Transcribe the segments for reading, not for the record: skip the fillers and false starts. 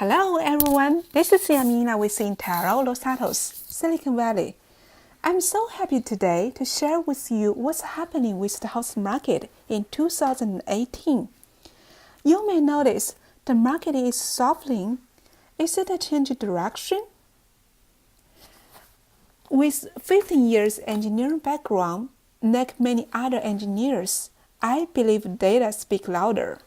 Hello everyone, this is Yamina with Intero Los Santos, Silicon Valley. I'm so happy today to share with you what's happening with the house market in 2018. You may notice the market is softening. Is it a change of direction? With 15 years engineering background, like many other engineers, I believe data speak louder.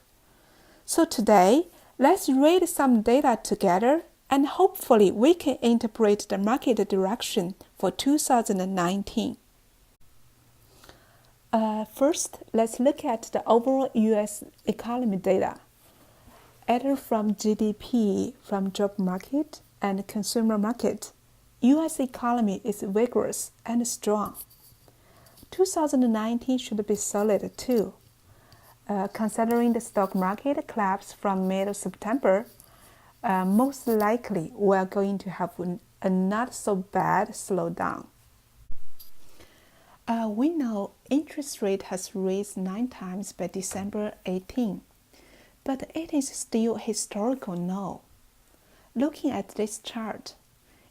So today, let's read some data together and hopefully we can interpret the market direction for 2019. First, let's look at the overall U.S. economy data. Either from GDP, from job market, and consumer market, U.S. economy is vigorous and strong. 2019 should be solid too. Considering the stock market collapse from mid-September, most likely we are going to have a not so bad slowdown. We know interest rate has raised 9 times by December 18, but it is still historical low. Looking at this chart,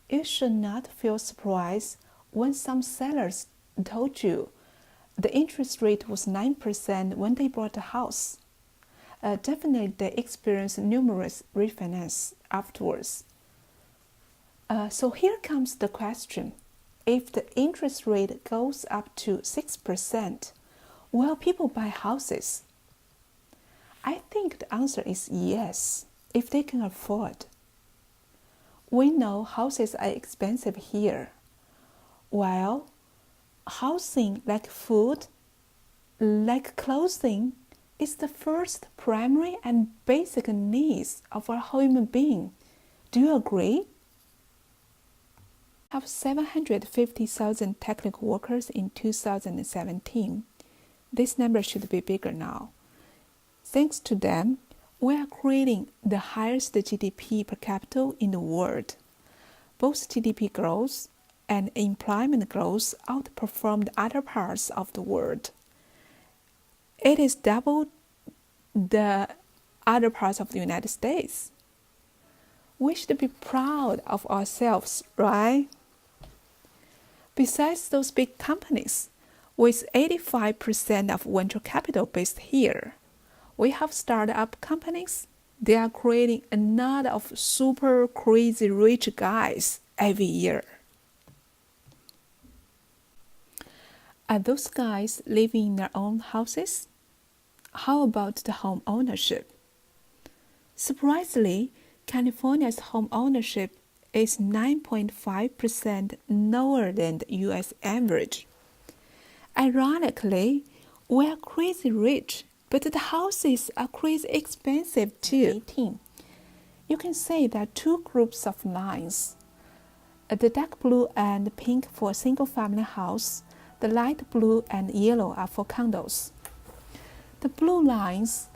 you should not feel surprised when some sellers told you the interest rate was 9% when they bought a house. Definitely they experienced numerous refinance afterwards. So here comes the question. If the interest rate goes up to 6%, will people buy houses? I think the answer is yes, if they can afford. We know houses are expensive here. While housing, like food, like clothing, is the first primary and basic needs of a human being. Do you agree? We have 750,000 technical workers in 2017. This number should be bigger now. Thanks to them, we are creating the highest GDP per capita in the world. Both GDP growth and employment growth outperformed other parts of the world. It is double the other parts of the United States. We should be proud of ourselves, right? Besides those big companies, with 85% of venture capital based here, we have startup companies. They are creating a lot of super crazy rich guys every year. Are those guys living in their own houses? How about the home ownership? Surprisingly, California's home ownership is 9.5% lower than the US average. Ironically, we are crazy rich, but the houses are crazy expensive too. 18. You can say there are two groups of lines. The dark blue and pink for a single-family house. The light blue and yellow are for condos. The blue lines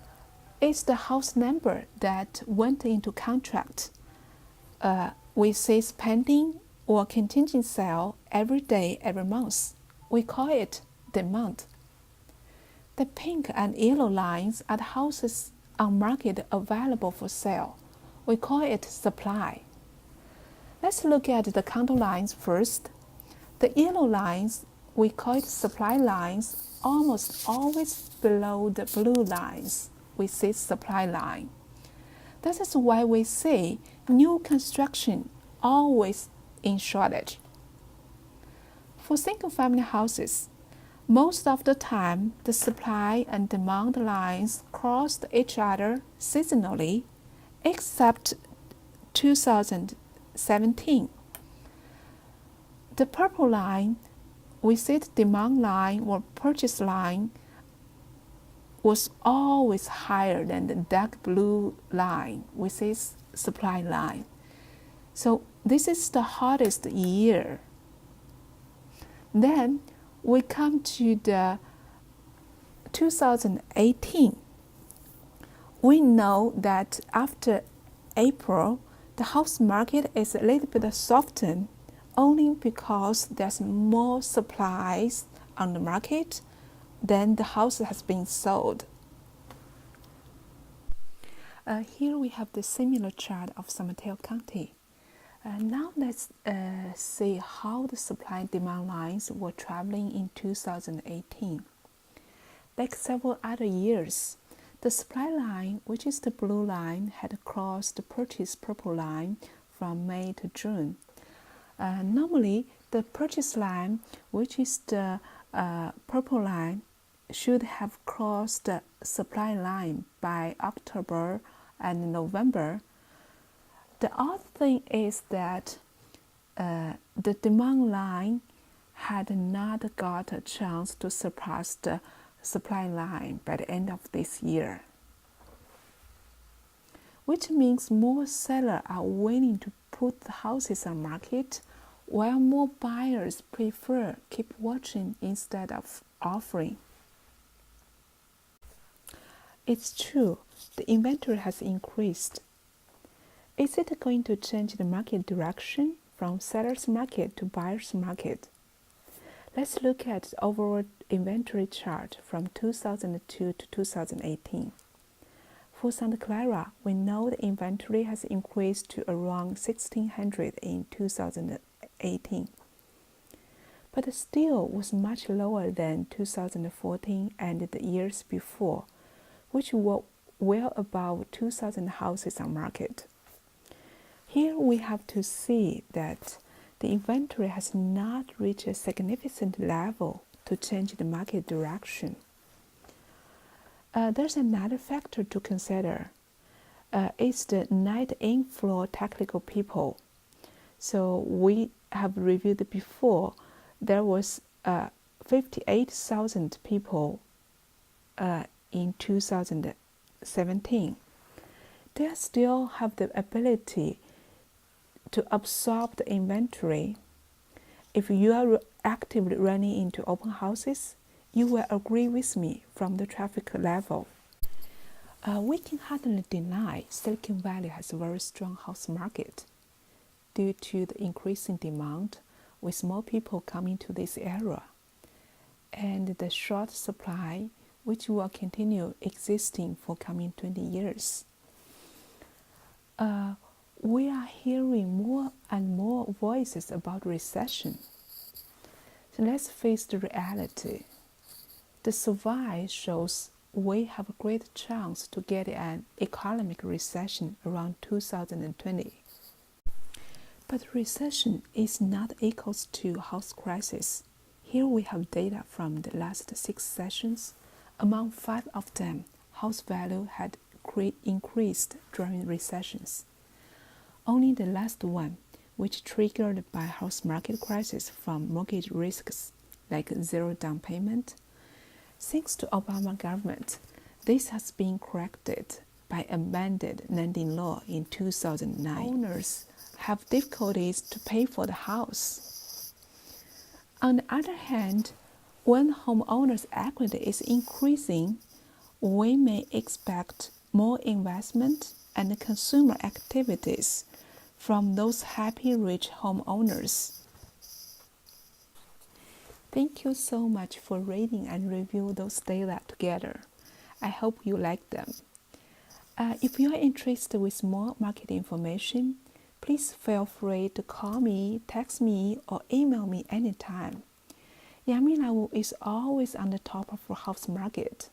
is the house number that went into contract. We say pending or contingent sale every day, every month. We call it the month. The pink and yellow lines are the houses on market available for sale. We call it supply. Let's look at the condo lines first. The yellow lines, we call it supply lines, almost always below the blue lines. We say supply line. That is why we say new construction always in shortage. For single-family houses, most of the time the supply and demand lines crossed each other seasonally, except 2017. The purple line, we said demand line or purchase line, was always higher than the dark blue line, which is supply line. So this is the hottest year. Then we come to the 2018. We know that after April, the house market is a little bit softened only because there's more supplies on the market than the house has been sold. Here we have the similar chart of San Mateo County. Now let's see how the supply and demand lines were traveling in 2018. Like several other years, the supply line, which is the blue line, had crossed the purchase purple line from May to June. Normally, the purchase line, which is the purple line, should have crossed the supply line by October and November. The odd thing is that the demand line had not got a chance to surpass the supply line by the end of this year, which means more sellers are willing to put the houses on market, while more buyers prefer keep watching instead of offering. It's true, the inventory has increased. Is it going to change the market direction from seller's market to buyer's market? Let's look at the overall inventory chart from 2002 to 2018. For Santa Clara, we know the inventory has increased to around 1,600 in 2018, but still was much lower than 2014 and the years before, which were well above 2,000 houses on market. Here we have to see that the inventory has not reached a significant level to change the market direction. There's another factor to consider. It's the net inflow technical people. So we have reviewed before, there was 58,000 people in 2017. They still have the ability to absorb the inventory. If you are actively running into open houses, you will agree with me from the traffic level. We can hardly deny Silicon Valley has a very strong house market due to the increasing demand with more people coming to this area and the short supply which will continue existing for coming 20 years. We are hearing more and more voices about recession. So let's face the reality. The survey shows we have a great chance to get an economic recession around 2020. But recession is not equals to house crisis. Here we have data from the last 6 sessions. Among 5 of them, house value had increased during recessions. Only the last one, which triggered by house market crisis from mortgage risks like zero down payment. Thanks to Obama government, this has been corrected by amended lending law in 2009. Owners have difficulties to pay for the house. On the other hand, when homeowners' equity is increasing, we may expect more investment and consumer activities from those happy rich homeowners. Thank you so much for reading and review those data together. I hope you like them. If you are interested with more market information, please feel free to call me, text me, or email me anytime. Yamina is always on the top of the house market,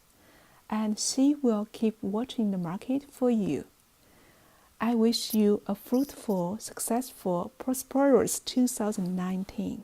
and she will keep watching the market for you. I wish you a fruitful, successful, prosperous 2019.